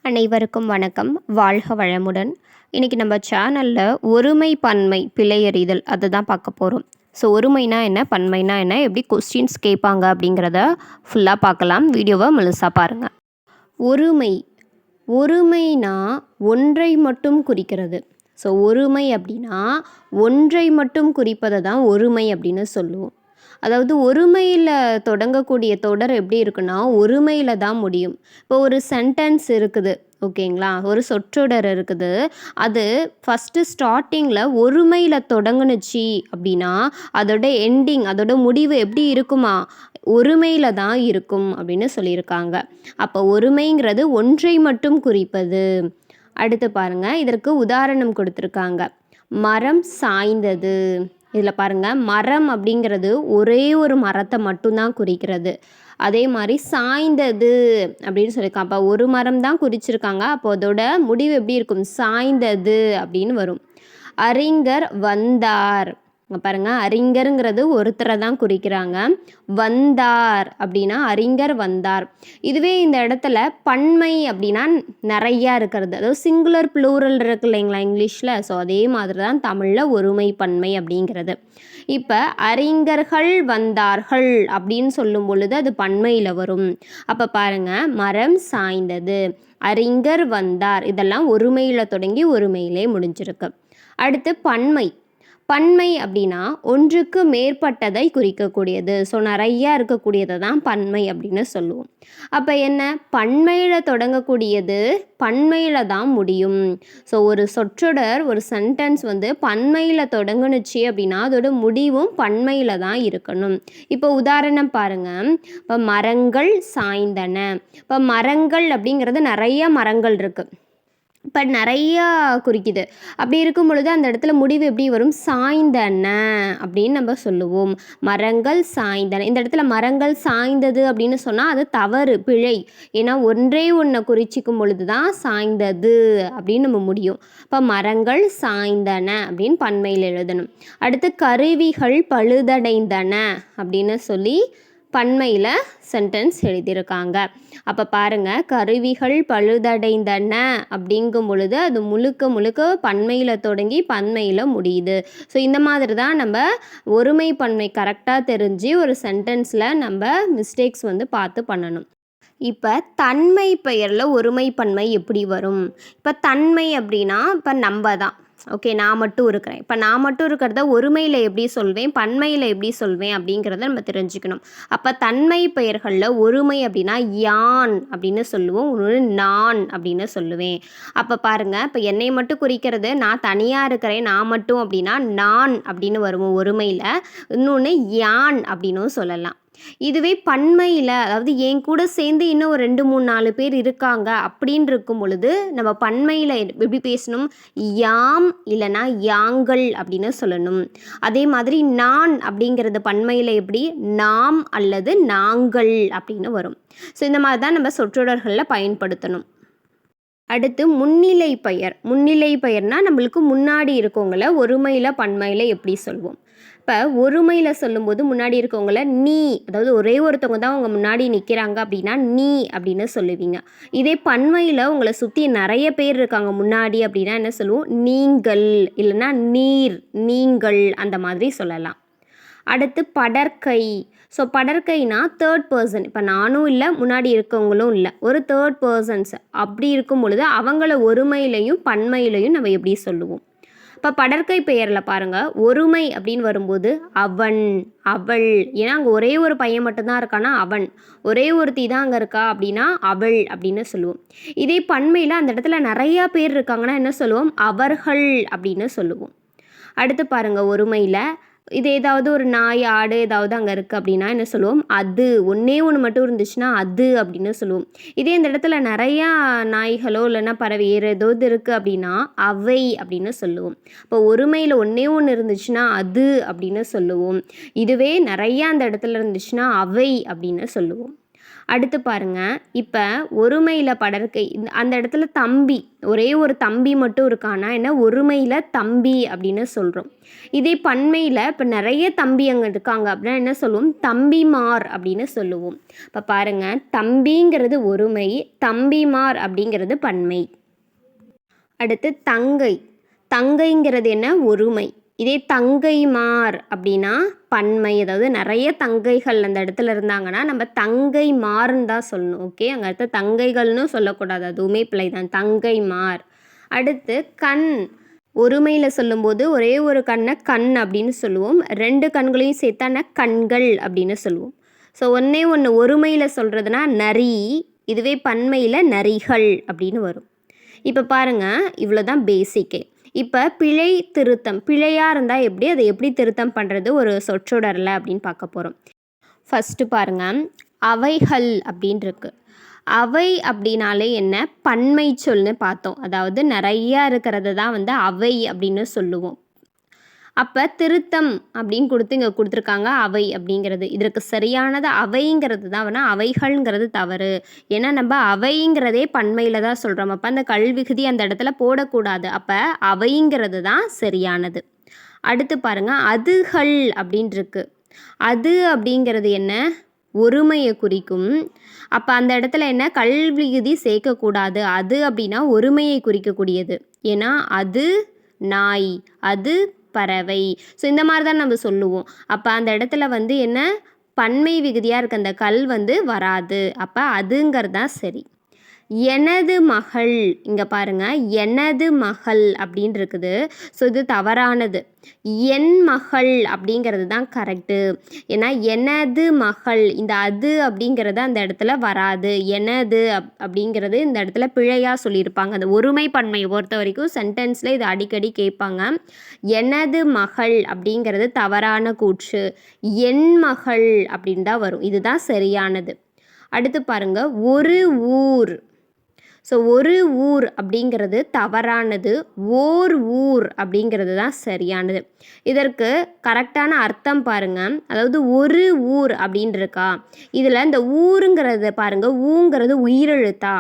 அனைவருக்கும் வணக்கம். வாழ்க வளமுடன். இன்றைக்கி நம்ம சேனலில் ஒருமை பன்மை பிழையறிதல் அதை தான் பார்க்க போகிறோம். ஸோ ஒருமைனா என்ன, பன்மைனா என்ன, எப்படி கொஸ்டின்ஸ் கேட்பாங்க அப்படிங்கிறத ஃபுல்லாக பார்க்கலாம். வீடியோவை முழுசாக பாருங்கள். ஒருமை ஒருமைனா ஒன்றை மட்டும் குறிக்கிறது. ஸோ ஒருமை அப்படின்னா ஒன்றை மட்டும் குறிப்பதை தான் ஒருமை அப்படின்னு சொல்லுவோம். அதாவது ஒருமையில் தொடங்கக்கூடிய தொடர் எப்படி இருக்குன்னா ஒருமையில் தான் முடியும். இப்போ ஒரு சென்டென்ஸ் இருக்குது, ஓகேங்களா, ஒரு சொற்றொடர் இருக்குது, அது ஃபஸ்ட்டு ஸ்டார்டிங்கில் ஒருமையில் தொடங்குனுச்சு அப்படின்னா அதோட எண்டிங், அதோட முடிவு எப்படி இருக்குமா, ஒருமையில் தான் இருக்கும் அப்படின்னு சொல்லியிருக்காங்க. அப்போ ஒருமைங்கிறது ஒன்றை மட்டும் குறிப்பது. அடுத்து பாருங்கள், இதற்கு உதாரணம் கொடுத்துருக்காங்க. மரம் சாய்ந்தது. இதில் பாருங்கள், மரம் அப்படிங்கிறது ஒரே ஒரு மரத்தை மட்டும்தான் குறிக்கிறது. அதே மாதிரி சாய்ந்தது அப்படின்னு சொல்லியிருக்காங்க. அப்போ ஒரு மரம் தான் குறிச்சிருக்காங்க. அப்போ அதோட முடிவு எப்படி இருக்கும், சாய்ந்தது அப்படின்னு வரும். அறிஞர் வந்தார். பாருங்கள், அறிஞருங்கிறது ஒருத்தரை தான் குறிக்கிறாங்க. வந்தார் அப்படின்னா அறிஞர் வந்தார். இதுவே இந்த இடத்துல பன்மை அப்படின்னா நிறையா இருக்கிறது, அதாவது சிங்குலர் ப்ளூரல் இருக்கு இல்லைங்களா இங்கிலீஷில். ஸோ அதே மாதிரி தான் தமிழில் ஒருமை பன்மை அப்படிங்கிறது. இப்போ அறிஞர்கள் வந்தார்கள் அப்படின்னு சொல்லும் பொழுது அது பன்மையில் வரும். அப்போ பாருங்கள், மரம் சாய்ந்தது, அறிஞர் வந்தார், இதெல்லாம் ஒருமையில் தொடங்கி ஒருமையிலே முடிஞ்சிருக்கு. அடுத்து பன்மை. பன்மை அப்படின்னா ஒன்றுக்கு மேற்பட்டதை குறிக்கக்கூடியது. ஸோ நிறையா இருக்கக்கூடியதை தான் பன்மை அப்படின்னு சொல்லுவோம். அப்போ என்ன, பன்மையில் தொடங்கக்கூடியது பன்மையில் தான் முடியும். ஸோ ஒரு சொற்றொடர், ஒரு சென்டென்ஸ் பன்மையில் தொடங்குனுச்சு அப்படின்னா அதோட முடிவும் பன்மையில் தான் இருக்கணும். இப்போ உதாரணம் பாருங்கள். இப்போ மரங்கள் சாய்ந்தன. இப்போ மரங்கள் அப்படிங்கிறது நிறைய மரங்கள் இருக்குது, இப்போ நிறையா குறிக்குது. அப்படி இருக்கும் பொழுது அந்த இடத்துல முடிவு எப்படி வரும், சாய்ந்தன அப்படின்னு நம்ம சொல்லுவோம். மரங்கள் சாய்ந்தன. இந்த இடத்துல மரங்கள் சாய்ந்தது அப்படின்னு சொன்னால் அது தவறு, பிழை. ஏன்னா ஒன்றே ஒன்றை குறிச்சிக்கும் பொழுது தான் சாய்ந்தது அப்படின்னு நம்ம முடியும். இப்போ மரங்கள் சாய்ந்தன அப்படின்னு பன்மையில் எழுதணும். அடுத்து கருவிகள் பழுதடைந்தன அப்படின்னு சொல்லி பன்மையில் சென்டென்ஸ் எழுதியிருக்காங்க. அப்போ பாருங்கள், கருவிகள் பழுதடைந்தன அப்படிங்கும் பொழுது அது முழுக்க முழுக்க பன்மையில் தொடங்கி பன்மையில் முடியுது. ஸோ இந்த மாதிரி தான் நம்ம ஒருமை பன்மை கரெக்டாக தெரிஞ்சு ஒரு சென்டென்ஸில் நம்ம மிஸ்டேக்ஸ் பார்த்து பண்ணணும். இப்போ தன்மை பெயரில் ஒருமை பன்மை எப்படி வரும். இப்போ தன்மை அப்படின்னா இப்போ நம்ம தான், ஓகே, நான் மட்டும் இருக்கிறேன். இப்போ நான் மட்டும் இருக்கிறத ஒருமையில் எப்படி சொல்வேன், பன்மையில் எப்படி சொல்வேன் அப்படிங்கிறத நம்ம தெரிஞ்சுக்கணும். அப்போ தன்மை பெயர்களில் ஒருமை அப்படின்னா யான் அப்படின்னு சொல்லுவோம், இன்னொன்று நான் அப்படின்னு சொல்லுவேன். அப்போ பாருங்கள், இப்போ என்னை மட்டும் குறிக்கிறது நான் தனியாக இருக்கிறேன், நான் மட்டும் அப்படின்னா நான் அப்படின்னு வருவோம் ஒருமையில். இன்னொன்று யான் அப்படின்னும் சொல்லலாம். இதுவே பன்மையில், அதாவது என் கூட சேர்ந்து இன்னும் ஒரு 2 3 4 பேர் இருக்காங்க அப்படின்னு இருக்கும் பொழுது நம்ம பன்மையில் எப்படி பேசணும், யாம் இல்லைனா யாங்கள் அப்படின்னு சொல்லணும். அதே மாதிரி நான் அப்படிங்கிறது பன்மையில் எப்படி, நாம் அல்லது நாங்கள் அப்படின்னு வரும். ஸோ இந்த மாதிரி தான் நம்ம சொற்றொடர்களில் பயன்படுத்தணும். அடுத்து முன்னிலை பெயர். முன்னிலை பெயர்னால் நம்மளுக்கு முன்னாடி இருக்கவங்கள ஒருமையில் பன்மையில் எப்படி சொல்வோம். இப்போ ஒருமையில் சொல்லும்போது முன்னாடி இருக்கவங்கள நீ, அதாவது ஒரே ஒருத்தவங்க தான் அவங்க முன்னாடி நிற்கிறாங்க அப்படின்னா நீ அப்படின்னு சொல்லுவீங்க. இதே பன்மையில் உங்களை சுற்றி நிறைய பேர் இருக்காங்க முன்னாடி அப்படின்னா என்ன சொல்லுவோம், நீங்கள் இல்லைன்னா நீர், நீங்கள், அந்த மாதிரி சொல்லலாம். அடுத்து படற்கை. ஸோ படற்கைனா தேர்ட் பர்சன். இப்போ நானும் இல்லை, முன்னாடி இருக்கவங்களும் இல்லை, ஒரு தேர்ட் பர்சன்ஸ். அப்படி இருக்கும் பொழுது அவங்கள ஒருமையிலையும் பன்மையிலையும் நம்ம எப்படி சொல்லுவோம். இப்போ படற்கை பெயரில் பாருங்கள், ஒருமை அப்படின்னு வரும்போது அவன், அவள். ஏன்னா அங்கே ஒரே ஒரு பையன் மட்டும்தான் இருக்கானா அவன், ஒரே ஒருத்தி தான் அங்கே இருக்கா அப்படின்னா அவள் அப்படின்னு சொல்லுவோம். இதே பன்மையில் அந்த இடத்துல நிறையா பேர் இருக்காங்கன்னா என்ன சொல்லுவோம், அவர்கள் அப்படின்னு சொல்லுவோம். அடுத்து பாருங்கள், ஒருமையில் இது ஏதாவது ஒரு நாய், ஆடு ஏதாவது அங்கே இருக்குது அப்படின்னா என்ன சொல்லுவோம், அது. ஒன்றே ஒன்று மட்டும் இருந்துச்சுன்னா அது அப்படின்னு சொல்லுவோம். இதே இந்த இடத்துல நிறையா நாய்களோ இல்லைன்னா பறவை ஏதாவது இருக்குது அப்படின்னா அவை அப்படின்னு சொல்லுவோம். இப்போ ஒருமையில் ஒன்றே ஒன்று இருந்துச்சுன்னா அது அப்படின்னு சொல்லுவோம். இதுவே நிறையா அந்த இடத்துல இருந்துச்சுன்னா அவை அப்படின்னு சொல்லுவோம். அடுத்து பாருங்க, இப்போ ஒருமையில் படர்க்கை அந்த இடத்துல தம்பி, ஒரே ஒரு தம்பி மட்டும் இருக்கானா என்ன ஒருமையில் தம்பி அப்படின்னு சொல்கிறோம். இதே பன்மையில் இப்போ நிறைய தம்பி அங்கே இருக்காங்க அப்படின்னா என்ன சொல்லுவோம், தம்பிமார் அப்படின்னு சொல்லுவோம். இப்போ பாருங்கள், தம்பிங்கிறது ஒருமை, தம்பிமார் அப்படிங்கிறது பன்மை. அடுத்து தங்கை, தங்கைங்கிறது என்ன ஒருமை. இதே தங்கைமார் அப்படின்னா பன்மை, அதாவது நிறைய தங்கைகள் அந்த இடத்துல இருந்தாங்கன்னா நம்ம தங்கைமார்ன்னு தான் சொல்லணும். ஓகே, அங்கே அடுத்த தங்கைகள்னு சொல்லக்கூடாது, அதுவுமே பிழை தான், தங்கைமார். அடுத்து கண், ஒருமையில் சொல்லும்போது ஒரே ஒரு கண்ணை கண் அப்படின்னு சொல்லுவோம், ரெண்டு கண்களையும் சேர்த்தான கண்கள் அப்படின்னு சொல்லுவோம். ஸோ ஒன்றே ஒன்று ஒருமையில் சொல்கிறதுனா நரி, இதுவே பன்மையில் நரிகள் அப்படின்னு வரும். இப்போ பாருங்கள், இவ்வளோ தான் பேசிக்கே. இப்போ பிழை திருத்தம், பிழையாக இருந்தால் அதை எப்படி திருத்தம் பண்ணுறது ஒரு சொற்றொடரில் அப்படின்னு பார்க்க போகிறோம். ஃபஸ்ட்டு பாருங்கள், அவைகள் அப்படின்னு இருக்கு. அவை அப்படின்னாலே என்ன, பன்மை சொல்னு பார்த்தோம், அதாவது நிறையா இருக்கிறது தான் அவை அப்படின்னு சொல்லுவோம். அப்போ திருத்தம் அப்படின்னு இங்கே கொடுத்துருக்காங்க அவை அப்படிங்கிறது, இதற்கு சரியானது அவைங்கிறது தான் அவைகள்ங்கிறது தவறு. ஏன்னா நம்ம அவைங்கிறதே பன்மையில் தான் சொல்கிறோம், அப்போ அந்த கல்விகுதி அந்த இடத்துல போடக்கூடாது, அப்போ அவைங்கிறது தான் சரியானது. அடுத்து பாருங்கள், அதுகள் அப்படின்ட்டுருக்கு. அது அப்படிங்கிறது என்ன, ஒருமையை குறிக்கும். அப்போ அந்த இடத்துல என்ன, கல்விகுதி சேர்க்கக்கூடாது, அது அப்படின்னா ஒருமையை குறிக்கக்கூடியது. ஏன்னா அது நாய், அது பறவை, ஸோ இந்த மாதிரி தான் நம்ம சொல்லுவோம். அப்போ அந்த இடத்துல என்ன, பன்மை விகுதியாக இருக்க அந்த கல் வராது, அப்போ அதுங்கிறது தான் சரி. எனது மகள், இங்கே பாருங்கள், எனது மகள் அப்படின்னு இருக்குது, ஸோ இது தவறானது. என் மகள் அப்படிங்கிறது தான் கரெக்டு. ஏன்னா எனது மகள், இந்த அது அப்படிங்கிறது அந்த இடத்துல வராது, எனது அப்படிங்கிறது இந்த இடத்துல பிழையாக சொல்லியிருப்பாங்க. அந்த ஒருமை பன்மையை பொறுத்த வரைக்கும் சென்டென்ஸில் இது அடிக்கடி கேட்பாங்க. எனது மகள் அப்படிங்கிறது தவறான கூற்று, என் மகள் அப்படின்னு தான் வரும், இதுதான் சரியானது. அடுத்து பாருங்கள், ஒரு ஊர். ஸோ ஒரு ஊர் அப்படிங்கிறது தவறானது, ஓர் ஊர் அப்படிங்கிறது தான் சரியானது. இதற்கு கரெக்டான அர்த்தம் பாருங்கள், அதாவது ஒரு ஊர் அப்படின்னு இருக்கா, இதில் இந்த ஊருங்கிறத பாருங்கள், ஊங்கிறது உயிரெழுத்தா.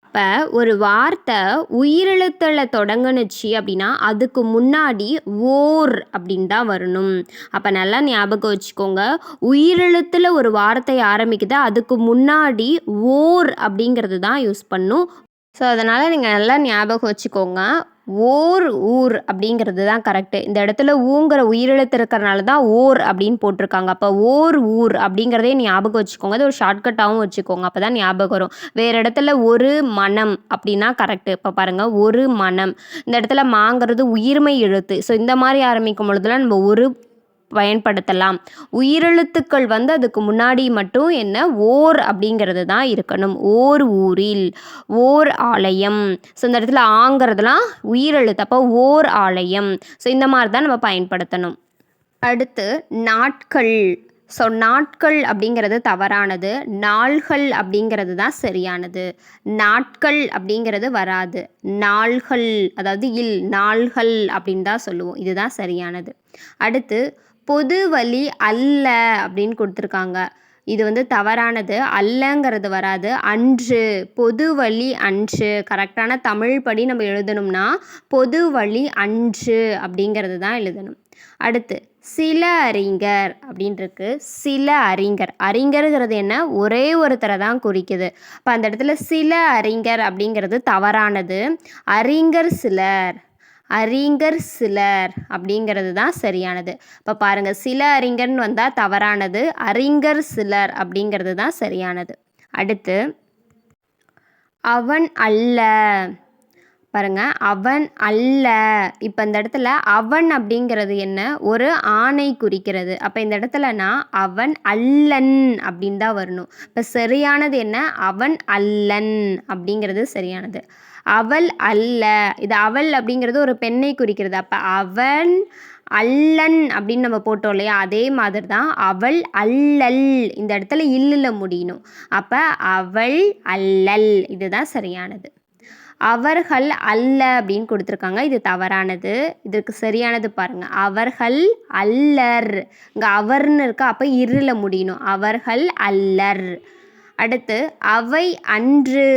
இப்போ ஒரு வார்த்தை உயிரெழுத்தில் தொடங்குனுச்சு அப்படின்னா அதுக்கு முன்னாடி ஓர் அப்படின்னு தான் வரணும். அப்போ நல்லா ஞாபகம் வச்சுக்கோங்க, உயிரெழுத்தில் ஒரு வார்த்தை ஆரம்பிக்குது, அதுக்கு முன்னாடி ஓர் அப்படிங்கிறது தான் யூஸ் பண்ணும். ஸோ அதனால் நீங்கள் நல்லா ஞாபகம் வச்சுக்கோங்க, ஓர் ஊர் அப்படிங்கிறது தான் கரெக்டு. இந்த இடத்துல ஊங்கிற உயிரெழுத்து இருக்கிறனால தான் ஓர் அப்படின்னு போட்டிருக்காங்க. அப்போ ஓர் ஊர் அப்படிங்கிறதே ஞாபகம் வச்சுக்கோங்க, அது ஒரு ஷார்ட்கட்டாகவும் வச்சுக்கோங்க, அப்போ தான் ஞாபகம் வரும். வேறு இடத்துல ஒரு மனம் அப்படின்னா கரெக்டு. இப்போ பாருங்கள், ஒரு மனம், இந்த இடத்துல மாங்கிறது உயிர்மை எழுத்து, ஸோ இந்த மாதிரி ஆரம்பிக்கும் பொழுதுலாம் நம்ம ஒரு பயன்படுத்தலாம். உயிரெழுத்துக்கள் அதுக்கு முன்னாடி மட்டும் என்ன, ஓர் அப்படிங்கிறது தான் இருக்கணும். ஓர் ஊரில், ஓர் ஆலயம், ஸோ இந்த இடத்துல ஆங்கிறதுலாம் உயிரெழுத்து, அப்போ ஓர் ஆலயம், ஸோ இந்த மாதிரி தான் நம்ம பயன்படுத்தணும். அடுத்து நாட்கள். ஸோ நாட்கள் அப்படிங்கிறது தவறானது, நாள்கள் அப்படிங்கிறது தான் சரியானது. நாட்கள் அப்படிங்கிறது வராது, நாள்கள், அதாவது நாள்கள் அப்படின்னு தான் சொல்லுவோம், இதுதான் சரியானது. அடுத்து பொது வழி அல்ல அப்படின்னு கொடுத்துருக்காங்க, இது தவறானது, அல்லங்கிறது வராது, அன்று, பொது வழி அன்று, கரெக்டான தமிழ் படி நம்ம எழுதணும்னா பொது வழி அன்று அப்படிங்கிறது தான் எழுதணும். அடுத்து சில அறிஞர் அப்படின்ட்டுருக்கு, சில அறிஞர், அறிஞருங்கிறது என்ன, ஒரே ஒருத்தரை தான் குறிக்குது, இப்போ அந்த இடத்துல சில அறிஞர் அப்படிங்கிறது தவறானது, அறிஞர் சிலர், அறிஞர் சிலர் அப்படிங்கிறது தான் சரியானது. இப்போ பாருங்கள், சில அறிஞர்னு வந்தால் தவறானது, அறிஞர் சிலர் அப்படிங்கிறது தான் சரியானது. அடுத்து அவன் அல்ல, பாருங்கள், அவன் அல்ல, இப்போ இந்த இடத்துல அவன் அப்படிங்கிறது என்ன, ஒரு ஆணை குறிக்கிறது, அப்போ இந்த இடத்துலனா அவன் அல்லன் அப்படின்னு தான் வரணும். இப்போ சரியானது என்ன, அவன் அல்லன் அப்படிங்கிறது சரியானது. அவள் அல்ல, இது அவள் அப்படிங்கிறது ஒரு பெண்ணை குறிக்கிறது, அப்போ அவன் அல்லன் அப்படின்னு நம்ம போட்டோம் இல்லையா, அதே மாதிரி தான் அவள் அல்லல், இந்த இடத்துல இல்லில் முடியணும், அப்போ அவள் அல்லல், இதுதான் சரியானது. அவர்கள் அல்ல அப்படின்னு கொடுத்துருக்காங்க, இது தவறானது, இதற்கு சரியானது பாருங்கள், அவர்கள் அல்லர், இங்கே அவர்னு இருக்கா, அப்போ இருள முடியணும், அவர்கள் அல்லர். அடுத்து அவை அன்று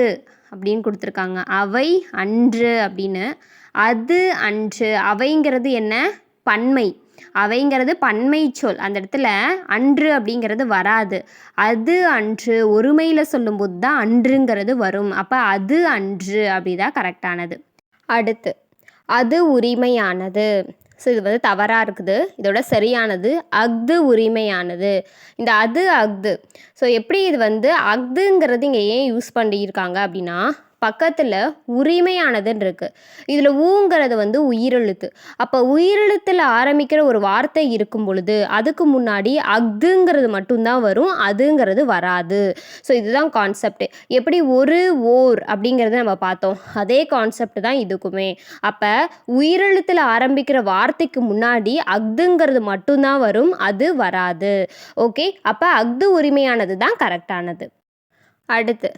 அப்படின்னு கொடுத்துருக்காங்க. அவை அன்று அப்படின்னு. அது அன்று. அவைங்கிறது என்ன? பன்மை. அவைங்கிறது பன்மை சொல். அந்த இடத்துல அன்று அப்படிங்கிறது வராது. அது அன்று. ஒருமையில் சொல்லும்போது தான் அன்றுங்கிறது வரும். அப்போ அது அன்று அப்படிதான் கரெக்டானது. அடுத்து அது உரிமையானது. ஸோ இது வந்து தவறாக இருக்குது. இதோட சரியானது அஃது உரிமையானது. இந்த அது அஃது. ஸோ எப்படி இது வந்து அஃதுங்கிறது இங்கே ஏன் யூஸ் பண்ணியிருக்காங்க அப்படின்னா, பக்கத்தில் உரிமையானதுன்னு இருக்குது. இதில் ஊங்கிறது வந்து உயிரெழுத்து. அப்போ உயிரெழுத்தில் ஆரம்பிக்கிற ஒரு வார்த்தை இருக்கும் பொழுது அதுக்கு முன்னாடி அஃதுங்கிறது மட்டும்தான் வரும், அதுங்கிறது வராது. ஸோ இதுதான் கான்செப்ட். எப்படி ஒரு ஓர் அப்படிங்கிறத நம்ம பார்த்தோம், அதே கான்செப்ட் தான் இதுக்குமே. அப்போ உயிரெழுத்தில் ஆரம்பிக்கிற வார்த்தைக்கு முன்னாடி அஃதுங்கிறது மட்டும்தான் வரும், அது வராது. ஓகே, அப்போ அஃது உரிமையானது தான் கரெக்டானது. அடுத்து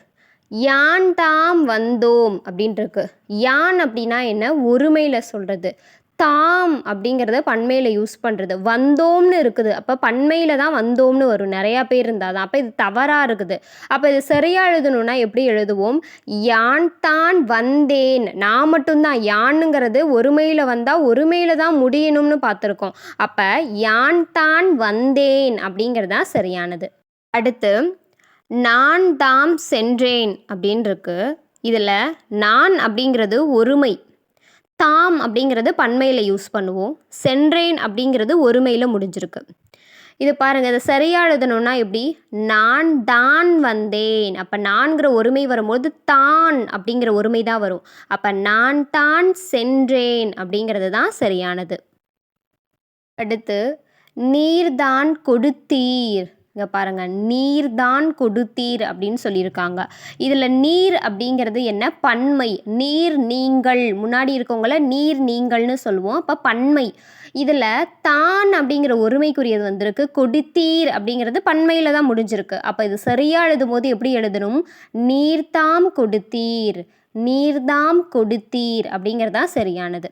யான் தாம் வந்தோம் அப்படின்ட்டுருக்கு. யான் அப்படின்னா என்ன? ஒருமையில் சொல்கிறது. தாம் அப்படிங்கிறத பன்மையில் யூஸ் பண்ணுறது. வந்தோம்னு இருக்குது. அப்போ பன்மையில் தான் வந்தோம்னு வரும். நிறையா பேர் இருந்தால் தான். அப்போ இது தவறாக இருக்குது. அப்போ இது சரியாக எழுதணும்னா எப்படி எழுதுவோம்? யான் தான் வந்தேன். நான் மட்டும்தான். யானுங்கிறது ஒருமையில் வந்தால் ஒருமையில் தான் முடியணும்னு பார்த்துருக்கோம். அப்போ யான் தான் வந்தேன் அப்படிங்கிறது தான் சரியானது. அடுத்து நான் தாம் சென்றேன் அப்படின்னு இருக்கு. இதில் நான் அப்படிங்கிறது ஒருமை, தாம் அப்படிங்கிறது பன்மையில் யூஸ் பண்ணுவோம், சென்றேன் அப்படிங்கிறது ஒருமையில் முடிஞ்சிருக்கு. இது பாருங்கள், இதை சரியாக எழுதணும்னா எப்படி? நான் தான் வந்தேன். அப்போ நான்கிற ஒருமை வரும்போது தான் அப்படிங்கிற ஒருமை தான் வரும். அப்போ நான் தான் சென்றேன் அப்படிங்கிறது தான் சரியானது. அடுத்து நீர்தான் கொடுத்தீர். இங்கே பாருங்கள், நீர் தான் கொடுத்தீர் அப்படின்னு சொல்லியிருக்காங்க. இதில் நீர் அப்படிங்கிறது என்ன? பன்மை. நீர் நீங்கள், முன்னாடி இருக்கவங்கள நீர் நீங்கள்னு சொல்லுவோம். அப்போ பன்மை. இதில் தான் அப்படிங்கிற ஒருமைக்குரியது வந்திருக்கு. கொடுத்தீர் அப்படிங்கிறது பன்மையில் தான் முடிஞ்சிருக்கு. அப்போ இது சரியாக எழுதும் போது எப்படி எழுதணும்? நீர்தாம் கொடுத்தீர், நீர்தாம் கொடுத்தீர் அப்படிங்கிறது தான் சரியானது.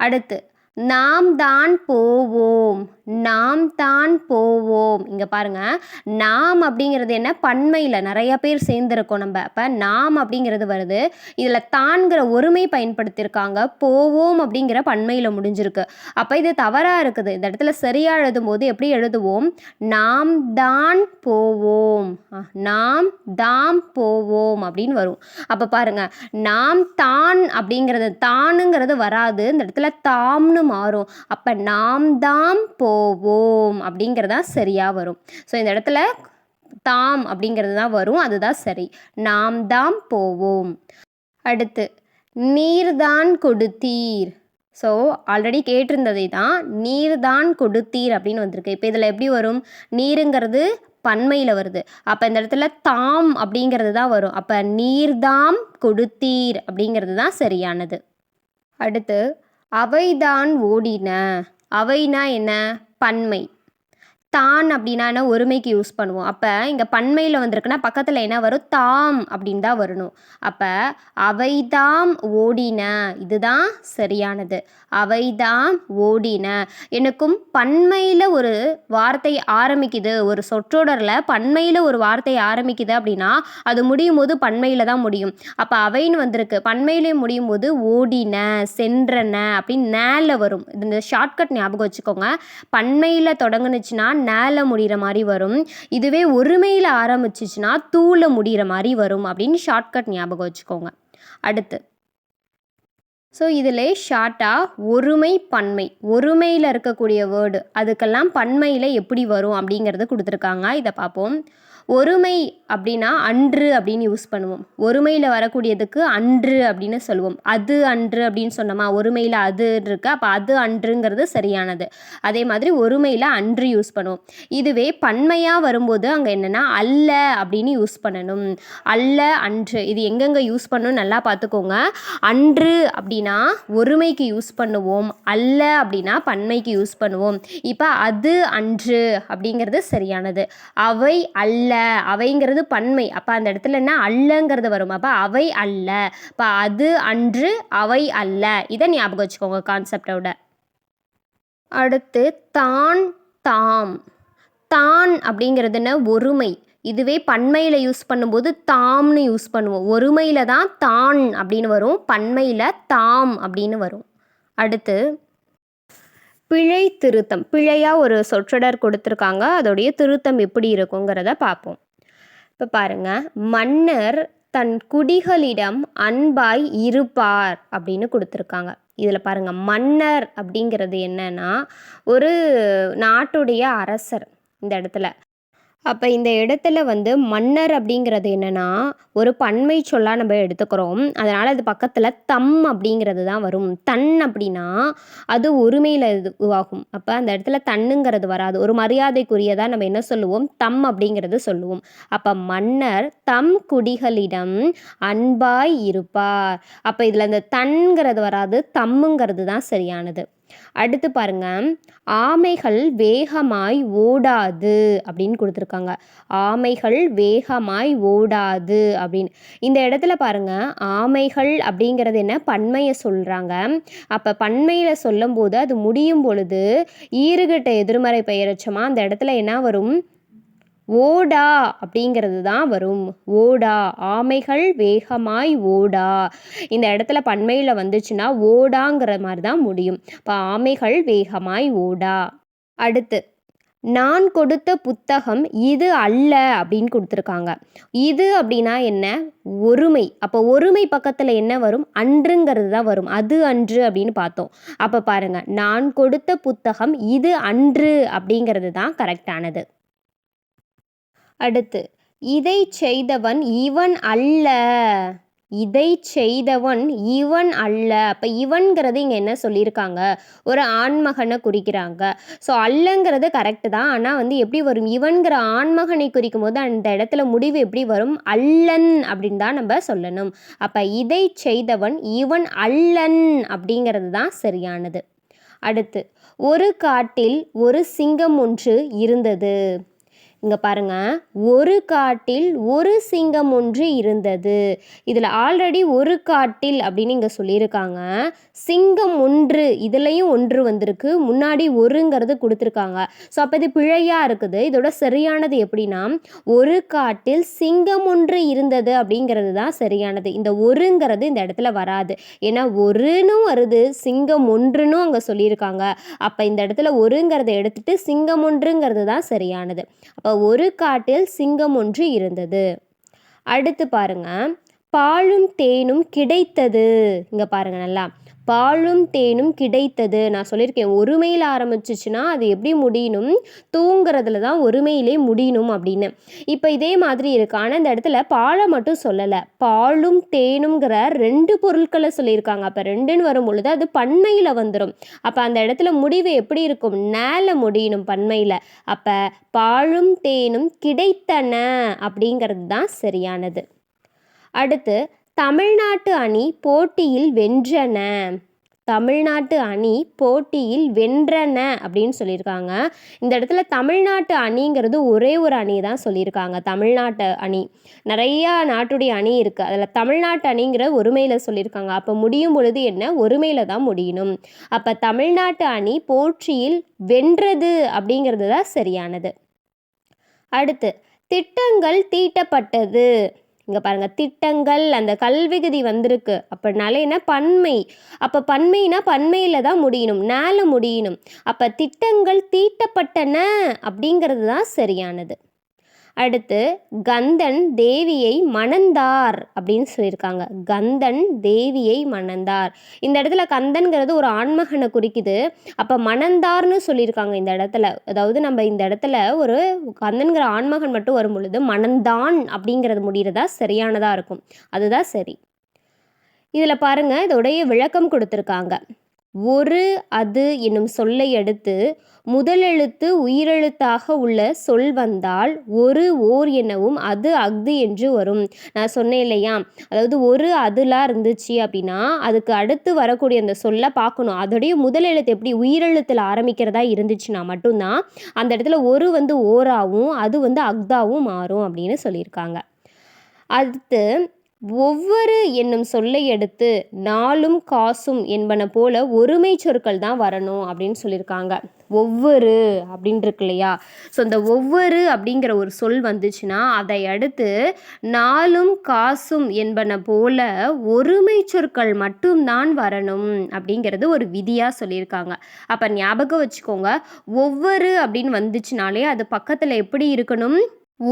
அடுத்து நாம் தான் போவோம், நாம் தான் போவோம். இங்கே பாருங்கள், நாம் அப்படிங்கிறது என்ன? பன்மையில் நிறையா பேர் சேர்ந்துருக்கோம் நம்ம. அப்போ நாம் அப்படிங்கிறது வருது. இதில் தான்கிற ஒருமை பயன்படுத்தியிருக்காங்க. போவோம் அப்படிங்கிற பன்மையில் முடிஞ்சிருக்கு. அப்போ இது தவறாக இருக்குது. இந்த இடத்துல சரியாக எழுதும் போது எப்படி எழுதுவோம்? நாம் தான் போவோம், நாம் தாம் போவோம் அப்படின்னு வரும். அப்போ பாருங்கள், நாம் தான் அப்படிங்கிறது தானுங்கிறது வராது. இந்த இடத்துல தாம்னு மாறும். அப்போ நாம் தாம் போவோம் அப்படிங்கிறதா சரியாக வரும். ஸோ இந்த இடத்துல தாம் அப்படிங்கிறது தான் வரும், அதுதான் சரி. நாம் தாம் போவோம். அடுத்து நீர்தான் கொடுத்தீர். ஸோ ஆல்ரெடி கேட்டிருந்ததை தான் நீர்தான் கொடுத்தீர் அப்படின்னு வந்திருக்கு. இப்போ இதில் எப்படி வரும்? நீருங்கிறது பன்மையில் வருது. அப்போ இந்த இடத்துல தாம் அப்படிங்கிறது தான் வரும். அப்போ நீர்தாம் கொடுத்தீர் அப்படிங்கிறது தான் சரியானது. அடுத்து அவைதான் ஓடின. அவைனா என்ன? பன்மை. தான் அப்படின்னா என்ன? ஒருமைக்கு யூஸ் பண்ணுவோம். அப்போ இங்கே பன்மையில் வந்திருக்குன்னா பக்கத்தில் என்ன வரும்? தாம் அப்படின்னு தான் வரணும். அப்போ அவைதாம் ஓடின, இதுதான் சரியானது. அவைதாம் ஓடின. எனக்கும் பன்மையில் ஒரு வார்த்தை ஆரம்பிக்குது, ஒரு சொற்றொடரில் பன்மையில் ஒரு வார்த்தை ஆரம்பிக்குது அப்படின்னா அது முடியும் போது பன்மையில் தான் முடியும். அப்போ அவைன்னு வந்திருக்கு, பன்மையிலே முடியும் போது ஓடின, சென்றன அப்படின்னு நேல வரும். இந்த ஷார்ட்கட் ஞாபகம் வச்சுக்கோங்க. பன்மையில் தொடங்குனுச்சுன்னா நேல முடிகிற மாதிரி வரும். இதுவே ஒருமையில் ஆரம்பிச்சிச்சுன்னா தூள முடிகிற மாதிரி வரும் அப்படின்னு ஷார்ட்கட் ஞாபகம் வச்சுக்கோங்க. அடுத்து ஸோ இதில் ஷார்ட்டாக ஒருமை பன்மை, ஒருமையில் இருக்கக்கூடிய வேர்டு அதுக்கெல்லாம் பன்மையில் எப்படி வரும் அப்படிங்கிறது கொடுத்துருக்காங்க. இதை பார்ப்போம். ஒருமை அப்படின்னா அன்று அப்படின்னு யூஸ் பண்ணுவோம். ஒருமையில் வரக்கூடியதுக்கு அன்று அப்படின்னு சொல்லுவோம். அது அன்று அப்படின்னு சொன்னோமா, ஒருமையில் அது இருக்கு, அப்போ அது அன்றுங்கிறது சரியானது. அதே மாதிரி ஒருமையில் அன்று யூஸ் பண்ணுவோம். இதுவே பன்மையாக வரும்போது அங்கே என்னென்னா அல்ல அப்படின்னு யூஸ் பண்ணணும். அல்ல அன்று, இது எங்கெங்கே யூஸ் பண்ணணும் நல்லா பார்த்துக்கோங்க. அன்று அப்படின்னா ஒருமைக்கு யூஸ் பண்ணுவோம், அல்ல அப்படின்னா பன்மைக்கு யூஸ் பண்ணுவோம். இப்போ அது அன்று அப்படிங்கிறது சரியானது. அவை அல்ல, அவைங்கிறது பன்மை, அப்போ அந்த இடத்துல என்ன? அல்லங்கிறது வரும். அப்போ அவை அல்ல, இப்போ அது அன்று, அவை அல்ல. இதை ஞாபகம் வச்சுக்கோங்க கான்செப்டோட. அடுத்து தான் தாம். தான் அப்படிங்கிறதுன ஒருமை. இதுவே பன்மையில் யூஸ் பண்ணும்போது தாம்னு யூஸ் பண்ணுவோம். ஒருமையில் தான் தான் அப்படின்னு வரும், பன்மையில் தாம் அப்படின்னு வரும். அடுத்து பிழை திருத்தம். பிழையாக ஒரு சொற்றொடர் கொடுத்துருக்காங்க, அதோடைய திருத்தம் எப்படி இருக்குங்கிறத பார்ப்போம். இப்போ பாருங்க, மன்னர் தன் குடிகளிடம் அன்பாய் இருப்பார் அப்படின்னு கொடுத்துருக்காங்க. இதில் பாருங்க, மன்னர் அப்படிங்கிறது என்னன்னா ஒரு நாட்டுடைய அரசர் இந்த இடத்துல. அப்போ இந்த இடத்துல வந்து மன்னர் அப்படிங்கிறது என்னன்னா ஒரு பன்மை சொல்லா நம்ம எடுத்துக்கிறோம். அதனால் அது பக்கத்தில் தம் அப்படிங்கிறது தான் வரும். தன் அப்படின்னா அது ஒருமையில் இதுவாகும். அப்போ அந்த இடத்துல தன்னுங்கிறது வராது. ஒரு மரியாதைக்குரியதாக நம்ம என்ன சொல்லுவோம், தம் அப்படிங்கிறது சொல்லுவோம். அப்போ மன்னர் தம் குடிகளிடம் அன்பாய் இருப்பார். அப்போ இதில் அந்த தன்கிறது வராது, தம்முங்கிறது தான் சரியானது. அடுத்து பாருங்க, ஆமைகள் வேகமாய் ஓடாது அப்படின்னு கொடுத்துருக்காங்க. ஆமைகள் வேகமாய் ஓடாது அப்படின்னு. இந்த இடத்துல பாருங்க, ஆமைகள் அப்படிங்கிறது என்ன, பன்மையை சொல்றாங்க. அப்ப பன்மையில சொல்லும் போது அது முடியும் பொழுது ஈறுகட்ட எதிர்மறை பெயரெச்சமா அந்த இடத்துல என்ன வரும், ஓடா அப்படிங்கிறது தான் வரும். ஓடா, ஆமைகள் வேகமாய் ஓடா. இந்த இடத்துல பன்மையில் வந்துச்சுன்னா ஓடாங்கிற மாதிரி தான் முடியும். இப்போ ஆமைகள் வேகமாய் ஓடா. அடுத்து, நான் கொடுத்த புத்தகம் இது அல்ல அப்படின்னு கொடுத்துருக்காங்க. இது அப்படின்னா என்ன, ஒருமை. அப்போ ஒருமை பக்கத்தில் என்ன வரும், அன்றுங்கிறது தான் வரும். அது அன்று அப்படின்னு பார்த்தோம். அப்போ பாருங்க, நான் கொடுத்த புத்தகம் இது அன்று அப்படிங்கிறது தான் கரெக்டானது. அடுத்து, இதை செய்தவன் இவன் அல்ல. இதை செய்தவன் இவன் அல்ல. அப்போ இவன்கிறது இங்கே என்ன சொல்லியிருக்காங்க, ஒரு ஆண்மகனை குறிக்கிறாங்க. ஸோ அல்லங்கிறது கரெக்டு தான். ஆனால் வந்து எப்படி வரும், இவன்கிற ஆண்மகனை குறிக்கும் போது அந்த இடத்துல முடிவு எப்படி வரும், அல்லன் அப்படின்னு தான் நம்ம சொல்லணும். அப்போ இதை செய்தவன் இவன் அல்லன் அப்படிங்கிறது தான் சரியானது. அடுத்து, ஒரு காட்டில் ஒரு சிங்கம் ஒன்று இருந்தது. இங்கே பாருங்க, ஒரு காட்டில் ஒரு சிங்கம் ஒன்று இருந்தது. இதில் ஆல்ரெடி ஒரு காட்டில் அப்படின்னு இங்கே சொல்லியிருக்காங்க. சிங்கம் ஒன்று, இதுலேயும் ஒன்று வந்திருக்கு, முன்னாடி ஒருங்கிறது கொடுத்துருக்காங்க. ஸோ அப்போ இது பிழையாக இருக்குது. இதோட சரியானது எப்படின்னா, ஒரு காட்டில் சிங்கம் ஒன்று இருந்தது அப்படிங்கிறது தான் சரியானது. இந்த ஒருங்கிறது இந்த இடத்துல வராது. ஏன்னா ஒருன்னு வருது, சிங்கம் ஒன்றுன்னு அங்கே சொல்லியிருக்காங்க. அப்போ இந்த இடத்துல ஒருங்கிறத எடுத்துட்டு சிங்கம் ஒன்றுங்கிறது தான் சரியானது. ஒரு காட்டில் சிங்கம் ஒன்று இருந்தது. அடுத்து பாருங்க, பாலும் தேனும் கிடைத்தது. இங்க பாருங்க, நல்லா பாலும் தேனும் கிடைத்தது. நான் சொல்லியிருக்கேன், ஒருமையில் ஆரம்பிச்சிச்சுன்னா அது எப்படி முடியணும், தூங்குறதுல தான் ஒருமையிலே முடியணும் அப்படின்னு. இப்போ இதே மாதிரி இருக்கு. ஆனால் இந்த இடத்துல பாலை மட்டும் சொல்லலை, பாலும் தேனுங்கிற ரெண்டு பொருட்களை சொல்லியிருக்காங்க. அப்போ ரெண்டுன்னு வரும் பொழுது அது பன்மையில் வந்துடும். அப்போ அந்த இடத்துல முடிவு எப்படி இருக்கும், நேல முடியணும் பன்மையில். அப்போ பாலும் தேனும் கிடைத்தன அப்படிங்கிறது தான் சரியானது. அடுத்து, தமிழ்நாட்டு அணி போட்டியில் வென்றன. தமிழ்நாட்டு அணி போட்டியில் வென்றன அப்படின்னு சொல்லியிருக்காங்க. இந்த இடத்துல தமிழ்நாட்டு அணிங்கிறது ஒரே ஒரு அணி தான் சொல்லியிருக்காங்க. தமிழ்நாட்டு அணி, நிறையா நாட்டுடைய அணி இருக்குது, அதில் தமிழ்நாட்டு அணிங்கிற ஒருமையில் சொல்லியிருக்காங்க. அப்போ முடியும் பொழுது என்ன, ஒருமையில் தான் முடியணும். அப்போ தமிழ்நாட்டு அணி போட்டியில் வென்றது அப்படிங்கிறது தான் சரியானது. அடுத்து, திட்டங்கள் தீட்டப்பட்டது. இங்கே பாருங்கள், திட்டங்கள், அந்த கல்விகுதி வந்திருக்கு. அப்படினால என்ன, பன்மை. அப்போ பன்மைனா பன்மையில் தான் முடியணும், நால முடியணும். அப்போ திட்டங்கள் தீட்டப்பட்டன அப்படிங்கிறது தான் சரியானது. அடுத்து, கந்தன் தேவியை மணந்தார் அப்படின்னு சொல்லியிருக்காங்க. கந்தன் தேவியை மணந்தார். இந்த இடத்துல கந்தன்கிறது ஒரு ஆண்மகனை குறிக்குது. அப்போ மணந்தார்னு சொல்லியிருக்காங்க இந்த இடத்துல. அதாவது நம்ம இந்த இடத்துல ஒரு கந்தன்கிற ஆண்மகன் மட்டும் வரும் பொழுது மணந்தான் அப்படிங்கிறது முடிகிறதா சரியானதாக இருக்கும். அதுதான் சரி. இதில் பாருங்க, இதோடைய விளக்கம் கொடுத்துருக்காங்க. ஒரு அது என்னும் சொல்லை அடுத்து முதலெழுத்து உயிரெழுத்தாக உள்ள சொல் வந்தால் ஒரு ஓர் எனவும் அது அஃது என்று வரும். நான் சொன்னேன் இல்லையா, அதாவது ஒரு அதுலாம் இருந்துச்சு அப்படின்னா அதுக்கு அடுத்து வரக்கூடிய அந்த சொல்லை பார்க்கணும். அதோடைய முதலெழுத்து எப்படி உயிரெழுத்தில் ஆரம்பிக்கிறதா இருந்துச்சுன்னா மட்டும்தான் அந்த இடத்துல ஒரு வந்து ஓராவும் அது வந்து அஃதாவும் மாறும் அப்படின்னு சொல்லியிருக்காங்க. அடுத்து, ஒவ்வொரு என்னும் சொல்லை எடுத்து நாளும் காசும் என்பன போல ஒருமை சொற்கள் தான் வரணும் அப்படின்னு சொல்லியிருக்காங்க. ஒவ்வொரு அப்படின்னு இருக்கு இல்லையா? ஸோ இந்த ஒவ்வொரு அப்படிங்கிற ஒரு சொல் வந்துச்சுன்னா அதை அடுத்து நாளும் காசும் என்பன போல ஒருமை சொற்கள் மட்டும்தான் வரணும் அப்படிங்கிறது ஒரு விதியாக சொல்லியிருக்காங்க. அப்போ ஞாபகம் வச்சுக்கோங்க, ஒவ்வொரு அப்படின்னு வந்துச்சுனாலே அது பக்கத்தில் எப்படி இருக்கணும்?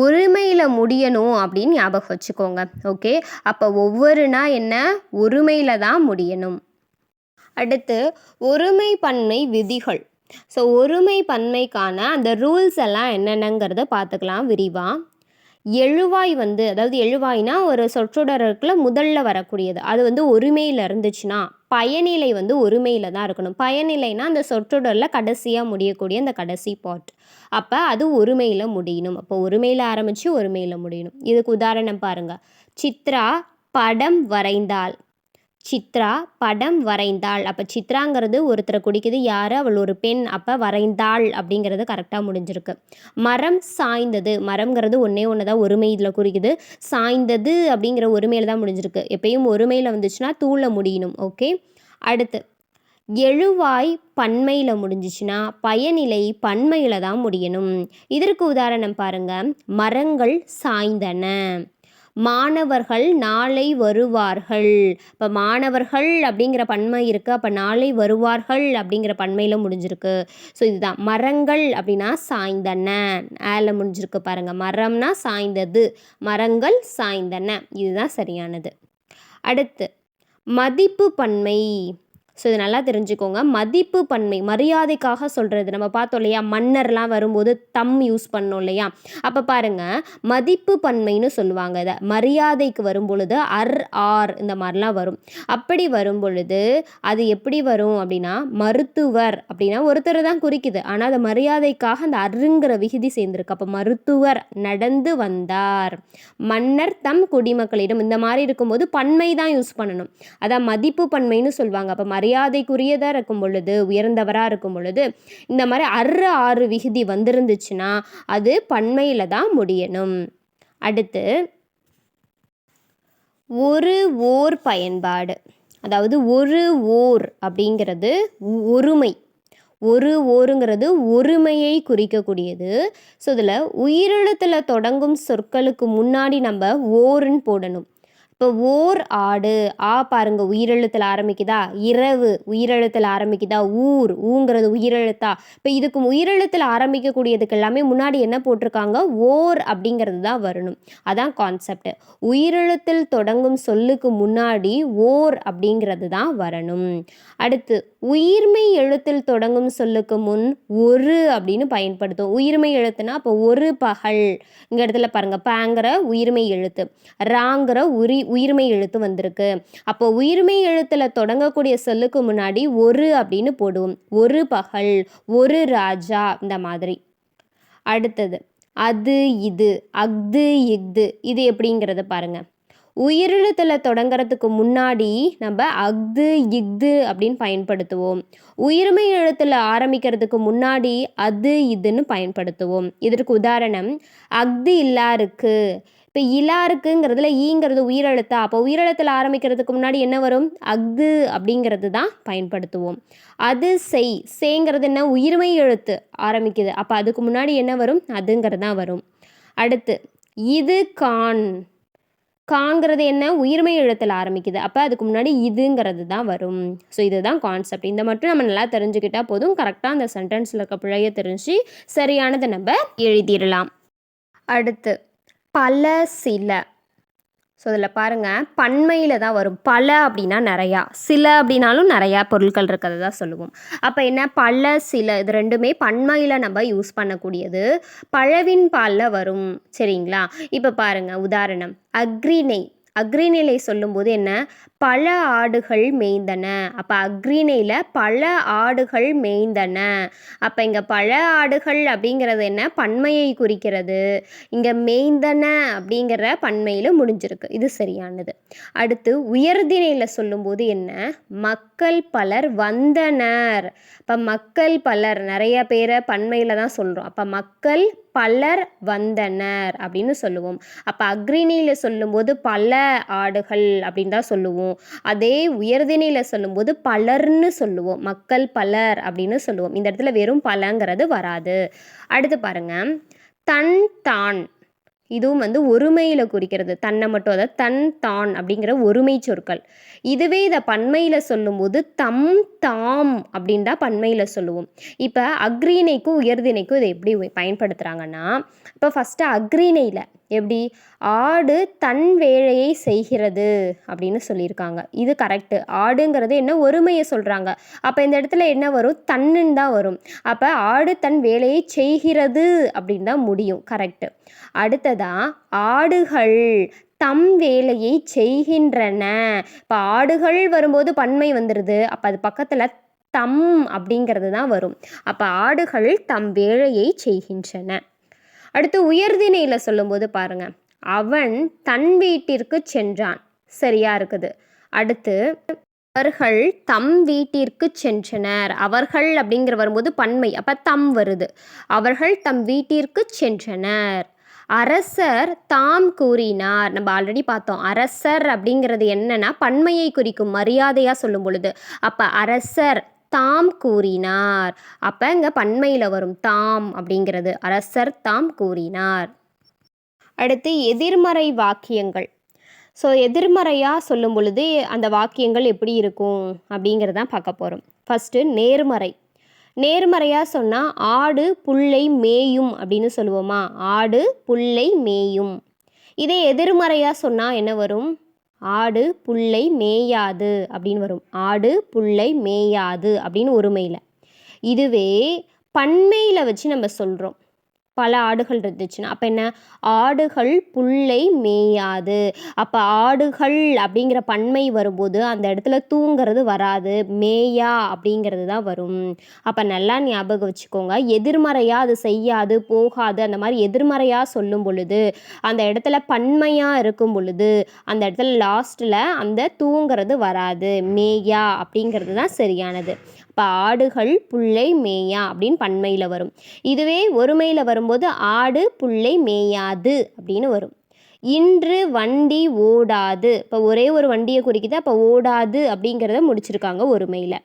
ஒருமையில் முடியணும் அப்படின்னு ஞாபகம் வச்சுக்கோங்க. ஓகே, அப்போ ஒவ்வொருனா என்ன? ஒருமையில் தான் முடியணும். அடுத்து ஒருமை பன்மை விதிகள். ஸோ ஒருமை பன்மைக்கான அந்த ரூல்ஸ் எல்லாம் என்னென்னங்கிறத பார்த்துக்கலாம் விரிவாக. எழுவாய் அதாவது எழுவாய்னா ஒரு சொற்றொடர் இருக்குல்ல, முதல்ல வரக்கூடியது அது ஒருமையில் இருந்துச்சுன்னா பயனிலை ஒருமையில் தான் இருக்கணும். பயனிலைனா அந்த சொற்றொடரில் கடைசியாக முடியக்கூடிய அந்த கடைசி பாட், அப்போ அது ஒருமையில் முடியணும். அப்போ ஒருமையில் ஆரம்பித்து ஒருமையில் முடியணும். இதுக்கு உதாரணம் பாருங்கள். சித்ரா படம் வரைந்தாள். சித்ரா படம் வரைந்தாள். அப்போ சித்ராங்கிறது ஒருத்தரை குறிக்குது. யார்? அவள் ஒரு பெண். அப்போ வரைந்தாள் அப்படிங்கிறது கரெக்டாக முடிஞ்சிருக்கு. மரம் சாய்ந்தது. மரம்ங்கிறது ஒன்றே ஒன்று தான் ஒருமை இதில் குறிக்குது. சாய்ந்தது அப்படிங்கிற ஒருமையில் தான் முடிஞ்சிருக்கு. எப்பயும் ஒருமையில் வந்துச்சுன்னா தூள முடியணும். ஓகே, அடுத்து எழுவாய் பன்மையில் முடிஞ்சிச்சுன்னா பயனிலை பன்மையில் தான் முடியணும். இதற்கு உதாரணம் பாருங்கள். மரங்கள் சாய்ந்தன. மாணவர்கள் நாளை வருவார்கள். இப்போ மாணவர்கள் அப்படிங்கிற பன்மை இருக்குது. அப்போ நாளை வருவார்கள் அப்படிங்கிற பன்மையில் முடிஞ்சிருக்கு. ஸோ இதுதான். மரங்கள் அப்படின்னா சாய்ந்தன, ஆல முடிஞ்சிருக்கு பாருங்கள். மரம்னா சாய்ந்தது, மரங்கள் சாய்ந்தன, இதுதான் சரியானது. அடுத்து மதிப்பு பன்மை. ஸோ இது நல்லா தெரிஞ்சுக்கோங்க. மதிப்பு பன்மை மரியாதைக்காக சொல்கிறது. நம்ம பார்த்தோம் இல்லையா, மன்னர்லாம் வரும்போது தம் யூஸ் பண்ணோம் இல்லையா, அப்போ பாருங்கள் மதிப்பு பன்மைன்னு சொல்லுவாங்க. இதை மரியாதைக்கு வரும் பொழுது அர் ஆர் இந்த மாதிரிலாம் வரும். அப்படி வரும் பொழுது அது எப்படி வரும் அப்படின்னா, மருத்துவர் அப்படின்னா ஒருத்தர் தான் குறிக்குது, ஆனால் அது மரியாதைக்காக அந்த அருங்கிற விகுதி சேர்ந்துருக்கு. அப்போ மருத்துவர் நடந்து வந்தார். மன்னர் தம் குடிமக்களிடம், இந்த மாதிரி இருக்கும்போது பன்மை தான் யூஸ் பண்ணணும். அதான் மதிப்பு பன்மைன்னு சொல்லுவாங்க. அப்போ மரியாதைக்குரியதாக இருக்கும் பொழுது, உயர்ந்தவராக இருக்கும் பொழுது இந்த மாதிரி ஆறு விகுதி வந்திருந்துச்சுன்னா அது பன்மையில் தான் முடியணும். அடுத்து ஒரு ஓர் பயன்பாடு. அதாவது ஒரு ஓர் அப்படிங்கிறது ஒருமை. ஒரு ஓருங்கிறது ஒருமையை குறிக்கக்கூடியது. ஸோ இதில் உயிரெழுத்தில் தொடங்கும் சொற்களுக்கு முன்னாடி நம்ம ஓருன்னு போடணும். இப்போ ஓர் ஆடு, ஆ பாருங்க உயிரெழுத்தில் ஆரம்பிக்குதா. இரவு உயிரெழுத்தில் ஆரம்பிக்குதா. ஊர், ஊங்கிறது உயிரெழுத்தா. இப்போ இதுக்கு உயிரெழுத்தில் ஆரம்பிக்கக்கூடியதுக்கு எல்லாமே முன்னாடி என்ன போட்டிருக்காங்க? ஓர் அப்படிங்கிறது தான் வரணும். அதான் கான்செப்ட். உயிரெழுத்தில் தொடங்கும் சொல்லுக்கு முன்னாடி ஓர் அப்படிங்கிறது தான் வரணும். அடுத்து உயிர்மை எழுத்தில் தொடங்கும் சொல்லுக்கு முன் ஒரு அப்படின்னு பயன்படுத்தும். உயிர்மை எழுத்துனா அப்போ ஒரு பகல், இந்த இடத்துல பாருங்க பாங்கிற உயிர்மை எழுத்து, ராங்கிற உயிர்மை எழுத்து வந்திருக்கு. அப்போ உயிர்மை எழுத்தில் தொடங்கக்கூடிய சொல்லுக்கு முன்னாடி ஒரு அப்படின்னு போடுவோம். ஒரு பகல், ஒரு ராஜா, இந்த மாதிரி. அடுத்தது அது இது, அஃது இஃது, இது எப்படிங்கிறத பாருங்க. உயிரெழுத்தில் தொடங்கிறதுக்கு முன்னாடி நம்ம அஃது இஃது அப்படின்னு பயன்படுத்துவோம். உயிர்மை எழுத்தில் ஆரம்பிக்கிறதுக்கு முன்னாடி அது இதுன்னு பயன்படுத்துவோம். இதற்கு உதாரணம் அஃது இல்லாருக்கு. இப்போ இலாருக்குங்கிறதுல ஈங்கிறது உயிரெழுத்தா. அப்போ உயிரெழுத்தில் ஆரம்பிக்கிறதுக்கு முன்னாடி என்ன வரும்? அஃது அப்படிங்கிறது தான் பயன்படுத்துவோம். அது செய், சேங்கிறது என்ன? உயிர்மை எழுத்து ஆரம்பிக்குது. அப்போ அதுக்கு முன்னாடி என்ன வரும்? அதுங்கிறது தான் வரும். அடுத்து இது கான். காங்கிறது என்ன? உயிர்மை எழுத்தில் ஆரம்பிக்குது. அப்போ அதுக்கு முன்னாடி இதுங்கிறது தான் வரும். ஸோ இதுதான் கான்செப்ட். இந்த மட்டும் நம்ம நல்லா தெரிஞ்சுக்கிட்டால் போதும். கரெக்டாக அந்த சென்டென்ஸில் இருக்க பிழையை தெரிஞ்சு சரியானதை நம்ம எழுதிடலாம். அடுத்து பல சில. ஸோ இதில் பாருங்கள் பன்மையில் தான் வரும். பல அப்படின்னா நிறையா, சில அப்படின்னாலும் நிறையா பொருட்கள் இருக்கிறது தான் சொல்லுவோம். அப்போ என்ன? பல சில, இது ரெண்டுமே பன்மையில் நம்ம யூஸ் பண்ணக்கூடியது. பழவின் பாலில் வரும். சரிங்களா? இப்போ பாருங்கள் உதாரணம் அக்ரிணை. அக்ரிநிலை சொல்லும்போது என்ன? பல ஆடுகள் மேய்ந்தன. அப்போ அக்ரிணையில் பல ஆடுகள் மேய்ந்தன. அப்போ இங்கே பல ஆடுகள் அப்படிங்கிறது என்ன? பன்மையை குறிக்கிறது. இங்கே மேய்ந்தன அப்படிங்கிற பன்மையில் முடிஞ்சிருக்கு. இது சரியானது. அடுத்து உயர்திணையில் சொல்லும்போது என்ன? மக்கள் பலர் வந்தனர். இப்போ மக்கள் பலர் நிறைய பேரை பன்மையில் தான் சொல்கிறோம். அப்போ மக்கள் பலர் வந்தனர் அப்படின்னு சொல்லுவோம். அப்போ அக்ரிணையில் சொல்லும்போது பல ஆடுகள் அப்படின்னு தான் சொல்லுவோம். அதே உயர்திணையில் சொல்லும்போது பலர்னு சொல்லுவோம். மக்கள் பலர் அப்படின்னு சொல்லுவோம். இந்த இடத்துல வெறும் பலங்கிறது வராது. அடுத்து பாருங்க, தன் தான், இதுவும் ஒருமையில் குறிக்கிறது. தன்னை மட்டும், அதாவது தன் தான் அப்படிங்கிற ஒருமை சொற்கள். இதுவே இதை பன்மையில் சொல்லும்போது தம் தாம் அப்படின்னு தான் பன்மையில் சொல்லுவோம். இப்போ அக்ரிணைக்கும் உயர்திணைக்கும் இதை எப்படி பயன்படுத்துகிறாங்கன்னா, இப்போ ஃபஸ்ட்டு அக்ரிணையில் எப்படி ஆடு தன் வேலையை செய்கிறது அப்படின்னு சொல்லியிருக்காங்க. இது கரெக்டு. ஆடுங்கிறது என்ன, ஒருமையை சொல்கிறாங்க. அப்போ இந்த இடத்துல என்ன வரும், தன்னுன்னு தான் வரும். அப்போ ஆடு தன் வேலையை செய்கிறது அப்படின்னு தான் முடியும். கரெக்டு. அடுத்ததா ஆடுகள் தம் வேலையை செய்கின்றன. இப்போ ஆடுகள் வரும்போது பன்மை வந்துடுது. அப்போ அது பக்கத்தில் தம் அப்படிங்கிறது தான் வரும். அப்போ ஆடுகள் தம் வேலையை செய்கின்றன. அடுத்து உயர்திணையில் சொல்லும்போது பாருங்க, அவன் தன் வீட்டிற்கு சென்றான். சரியா இருக்குது. அடுத்து அவர்கள் தம் வீட்டிற்கு சென்றனர். அவர்கள் அப்படிங்கிற வரும்போது பன்மை, அப்போ தம் வருது. அவர்கள் தம் வீட்டிற்கு சென்றனர். அரசர் தாம் கூறினார். நம்ம ஆல்ரெடி பார்த்தோம். அரசர் அப்படிங்கிறது என்னன்னா பன்மையை குறிக்கும், மரியாதையாக சொல்லும் பொழுது. அப்போ அரசர் தாம் கூறினார். அப்போ இங்கே பன்மையில் வரும் தாம் அப்படிங்கிறது. அரசர் தாம் கூறினார். அடுத்து எதிர்மறை வாக்கியங்கள். ஸோ எதிர்மறையாக சொல்லும் பொழுது அந்த வாக்கியங்கள் எப்படி இருக்கும் அப்படிங்கிறதான் பார்க்க போகிறோம். ஃபஸ்ட்டு நேர்மறை. நேர்மறையாக சொன்னால் ஆடு புல்லை மேயும் அப்படின்னு சொல்லுவோமா, ஆடு புல்லை மேயும். இதே எதிர்மறையாக சொன்னால் என்ன வரும், ஆடு புல்லை மேயாது அப்படின்னு வரும். ஆடு புல்லை மேயாது அப்படின்னு ஒருமையில். இதுவே பன்மையில் வச்சு நம்ம சொல்கிறோம், பல ஆடுகள் இருந்துச்சுன்னா அப்போ என்ன, ஆடுகள் புல்லை மேயாது. அப்போ ஆடுகள் அப்படிங்கிற பன்மை வரும்போது அந்த இடத்துல தூங்கிறது வராது, மேயா அப்படிங்கிறது தான் வரும். அப்போ நல்லா ஞாபகம் வச்சுக்கோங்க. எதிர்மறையாக அது செய்யாது, போகாது, அந்த மாதிரி எதிர்மறையாக சொல்லும் பொழுது அந்த இடத்துல பன்மையாக இருக்கும் பொழுது அந்த இடத்துல லாஸ்ட்டில் அந்த தூங்கிறது வராது, மேயா அப்படிங்கிறது தான் சரியானது. இப்போ ஆடுகள் புல்லை மேயா அப்படின்னு பன்மையில் வரும். இதுவே ஒருமையில் வரும்போது ஆடு புல்லை மேயாது அப்படின்னு வரும். இன்று வண்டி ஓடாது. இப்போ ஒரே ஒரு வண்டியை குறிக்குது. அப்போ ஓடாது அப்படிங்கிறத முடிச்சிருக்காங்க ஒருமையில்.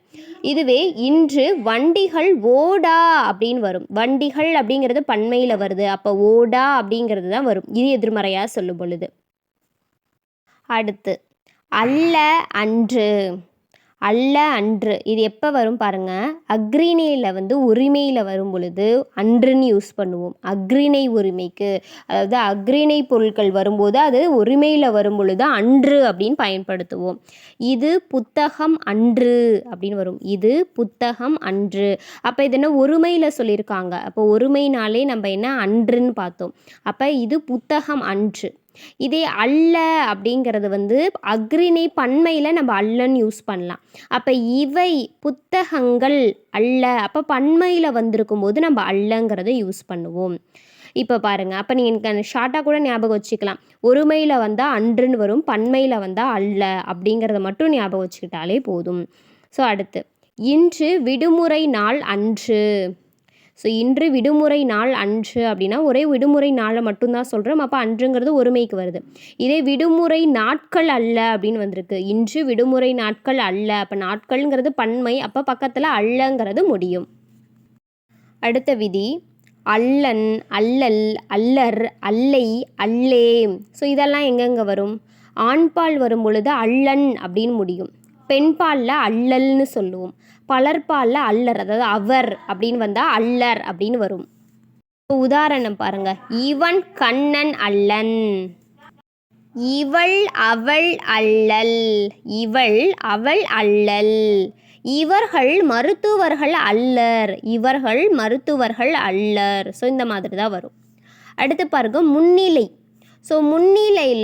இதுவே இன்று வண்டிகள் ஓடா அப்படின்னு வரும். வண்டிகள் அப்படிங்கிறது பன்மையில் வருது. அப்போ ஓடா அப்படிங்கிறது தான் வரும். இது எதிர்மறையாக சொல்லும் பொழுது. அடுத்து அல்ல அன்று. அல்ல அன்று, இது எப்போ வரும் பாருங்கள், அக்ரிணையில் உரிமையில் வரும் பொழுது அன்றுன்னு யூஸ் பண்ணுவோம். அக்ரிணை உரிமைக்கு, அதாவது அக்ரிணை பொருட்கள் வரும்போது அது உரிமையில் வரும் பொழுது அன்று அப்படின்னு பயன்படுத்துவோம். இது புத்தகம் அன்று அப்படின்னு வரும். இது புத்தகம் அன்று. அப்போ இது என்ன, ஒருமையில் சொல்லியிருக்காங்க. அப்போ ஒருமைனாலே நம்ம என்ன அன்றுன்னு பார்த்தோம். அப்போ இது புத்தகம் அன்று. இதே அல்ல அப்படிங்கிறது அக்ரிணை பன்மையில் நம்ம அல்லன்னு யூஸ் பண்ணலாம். அப்போ இவை புத்தகங்கள் அல்ல. அப்போ பன்மையில் வந்திருக்கும் போது நம்ம அல்லங்கிறத யூஸ் பண்ணுவோம். இப்போ பாருங்கள், அப்போ நீங்கள் ஷார்ட்டாக கூட ஞாபகம் வச்சுக்கலாம். ஒருமையில் வந்தால் அன்றுன்னு வரும், பன்மையில் வந்தால் அல்ல அப்படிங்கிறத மட்டும் ஞாபகம் வச்சுக்கிட்டாலே போதும். ஸோ அடுத்து இன்று விடுமுறை நாள் அன்று. ஸோ இன்று விடுமுறை நாள் அன்று அப்படின்னா ஒரே விடுமுறை நாளை மட்டும்தான் சொல்கிறோம். அப்போ அன்றுங்கிறது ஒருமைக்கு வருது. இதே விடுமுறை நாட்கள் அல்ல அப்படின்னு வந்திருக்கு. இன்று விடுமுறை நாட்கள் அல்ல. அப்போ நாட்கள்ங்கிறது பன்மை. அப்போ பக்கத்தில் அல்லங்கிறது முடியும். அடுத்த விதி அல்லன், அல்லல், அல்லர், அல்லை, அல்லே. ஸோ இதெல்லாம் எங்கெங்கே வரும், ஆண்பால் வரும் பொழுது அல்லன் அப்படின்னு முடியும். பெண்பாலில் அல்லல்னு சொல்லுவோம். பலர்பாலில் அல்லர், அதாவது அவர் அப்படின்னு வந்தால் அல்லர் அப்படின்னு வரும். உதாரணம் பாருங்க, இவன் கண்ணன் அல்லன், இவள் அவள் அல்லல், இவள் அவள் அல்லல், இவர்கள் மருத்துவர்கள் அல்லர், இவர்கள் மருத்துவர்கள் அல்லர். ஸோ இந்த மாதிரி தான் வரும். அடுத்து பாருங்க முன்னிலை. ஸோ முன்னிலையில்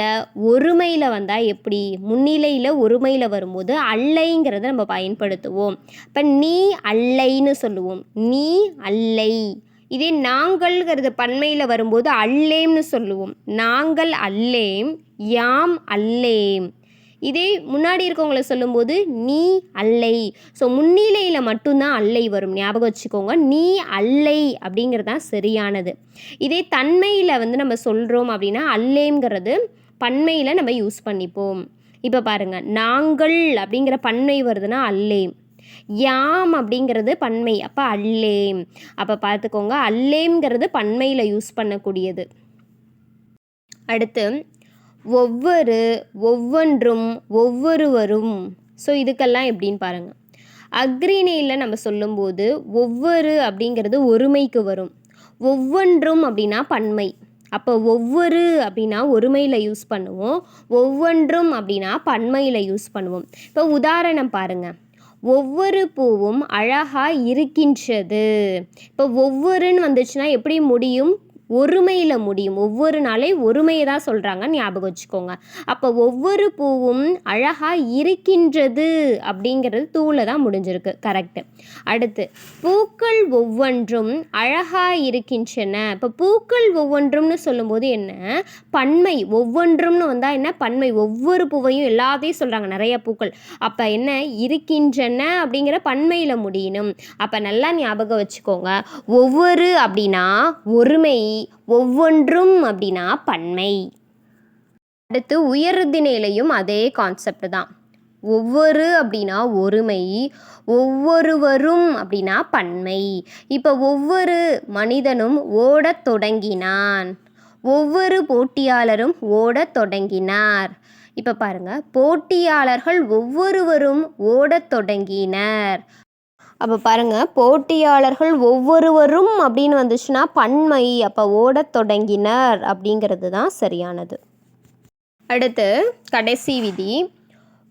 ஒருமையில் வந்தால் எப்படி, முன்னிலையில் ஒருமையில் வரும்போது அல்லைங்கிறத நம்ம பயன்படுத்துவோம். இப்போ நீ அல்லைன்னு சொல்லுவோம், நீ அல்லை. இதே நாங்கள்ங்கிறது பன்மையில் வரும்போது அல்லேம்னு சொல்லுவோம், நாங்கள் அல்லேம், யாம் அல்லேம். இதே முன்னாடி இருக்கவங்கள சொல்லும்போது நீ அல்லை. ஸோ முன்னிலையில் மட்டும்தான் அல்லை வரும், ஞாபகம் வச்சுக்கோங்க. நீ அல்லை அப்படிங்கிறது தான் சரியானது. இதே தன்மையில் வந்து நம்ம சொல்கிறோம் அப்படின்னா அல்லேங்கிறது பன்மையில் நம்ம யூஸ் பண்ணிப்போம். இப்போ பாருங்கள், நாங்கள் அப்படிங்கிற பன்மை வருதுன்னா அல்லேம், யாம் அப்படிங்கிறது பன்மை, அப்போ அல்லேம். அப்போ பார்த்துக்கோங்க, அல்லேம்ங்கிறது பன்மையில் யூஸ் பண்ணக்கூடியது. அடுத்து ஒவ்வொரு, ஒவ்வொன்றும், ஒவ்வொருவரும். ஸோ இதுக்கெல்லாம் எப்படின்னு பாருங்கள். அக்ரிணையில் நம்ம சொல்லும்போது ஒவ்வொரு அப்படிங்கிறது ஒருமைக்கு வரும், ஒவ்வொன்றும் அப்படின்னா பன்மை. அப்போ ஒவ்வொரு அப்படின்னா ஒருமையில் யூஸ் பண்ணுவோம், ஒவ்வொன்றும் அப்படின்னா பன்மையில் யூஸ் பண்ணுவோம். இப்போ உதாரணம் பாருங்கள், ஒவ்வொரு பூவும் அழகாக இருக்கின்றது. இப்போ ஒவ்வொருன்னு வந்துச்சுன்னா எப்படி முடியும்? ஒருமையில் முடியும். ஒவ்வொரு நாளை ஒருமையை தான் சொல்கிறாங்க, ஞாபகம் வச்சுக்கோங்க. அப்போ ஒவ்வொரு பூவும் அழகாக இருக்கின்றது அப்படிங்கிறது தூள தான் முடிஞ்சிருக்கு, கரெக்டு. அடுத்து பூக்கள் ஒவ்வொன்றும் அழகாக இருக்கின்றன. இப்போ பூக்கள் ஒவ்வொன்றும்னு சொல்லும்போது என்ன? பன்மை. ஒவ்வொன்றும்னு வந்தால் என்ன? பன்மை. ஒவ்வொரு பூவையும் எல்லாத்தையும் சொல்கிறாங்க, நிறைய பூக்கள். அப்போ என்ன? இருக்கின்றன அப்படிங்கிற பன்மையில் முடியணும். அப்போ நல்லா ஞாபகம் வச்சுக்கோங்க, ஒவ்வொரு அப்படின்னா ஒருமை, ஒவ்வொன்றும் அப்படின்னா பன்மை. அடுத்து உயர்திணையிலையும் அதே கான்செப்ட் தான். ஒவ்வொரு அப்படின்னா ஒருமை, ஒவ்வொருவரும் அப்படின்னா பன்மை. இப்போ ஒவ்வொரு மனிதனும் ஓடத் தொடங்கினான், ஒவ்வொரு போட்டியாளரும் ஓடத் தொடங்கினார். இப்போ பாருங்க, போட்டியாளர்கள் ஒவ்வொருவரும் ஓடத் தொடங்கினர். அப்போ பாருங்கள், போட்டியாளர்கள் ஒவ்வொருவரும் அப்படின்னு வந்துச்சுன்னா பன்மை, அப்போ ஓடத் தொடங்கினர் அப்படிங்கிறது தான் சரியானது. அடுத்து கடைசி விதி,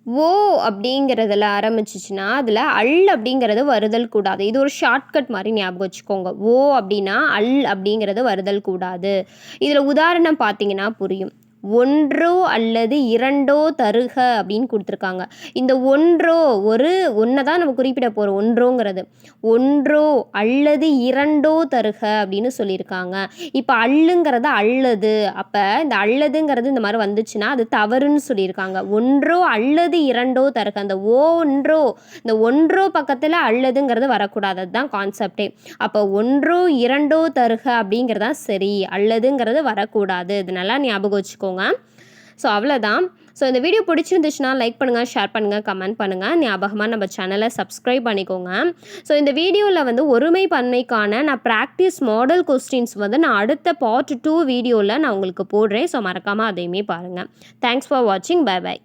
ஓ அப்படிங்கிறதுல ஆரம்பிச்சிச்சுன்னா அதில் அல் அப்படிங்கிறது வருதல் கூடாது. இது ஒரு ஷார்ட்கட் மாதிரி ஞாபகம் வச்சுக்கோங்க. ஓ அப்படின்னா அல் அப்படிங்கிறது வருதல் கூடாது. இதில் உதாரணம் பார்த்தீங்கன்னா புரியும். ஒன்றோ அல்லது இரண்டோ தருக அப்படின்னு கொடுத்துருக்காங்க. இந்த ஒன்றோ ஒன்றை தான் நம்ம குறிப்பிட போகிறோம். ஒன்றோங்கிறது ஒன்றோ அல்லது இரண்டோ தருக அப்படின்னு சொல்லியிருக்காங்க. இப்போ அல்லுங்கிறத அல்லது, அப்போ இந்த அல்லதுங்கிறது இந்த மாதிரி வந்துச்சுன்னா அது தவறுன்னு சொல்லியிருக்காங்க. ஒன்றோ அல்லது இரண்டோ தருக, அந்த ஒன்றோ, இந்த ஒன்றோ பக்கத்தில் அல்லதுங்கிறது வரக்கூடாது, அதுதான் கான்செப்டே. அப்போ ஒன்றோ இரண்டோ தருக அப்படிங்கிறதான் சரி, அல்லதுங்கிறது வரக்கூடாது. இது நல்லா ஞாபகம் வச்சுக்கோங்க. ஸோ அவ்வளோதான். ஸோ இந்த வீடியோ பிடிச்சிருந்துச்சுன்னா லைக் பண்ணுங்கள், ஷேர் பண்ணுங்கள், கமெண்ட் பண்ணுங்கள். ஞாபகமாக நம்ம சேனலை சப்ஸ்கிரைப் பண்ணிக்கோங்க. ஸோ இந்த வீடியோவில் வந்து ஒருமை பன்மைக்கான நான் ப்ராக்டிஸ் மாடல் கொஸ்டின்ஸ் வந்து நான் அடுத்த பார்ட் 2 வீடியோவில் நான் உங்களுக்கு போடுறேன். ஸோ மறக்காமல் அதையுமே பாருங்கள். தேங்க்ஸ் ஃபார் வாட்சிங். Bye by.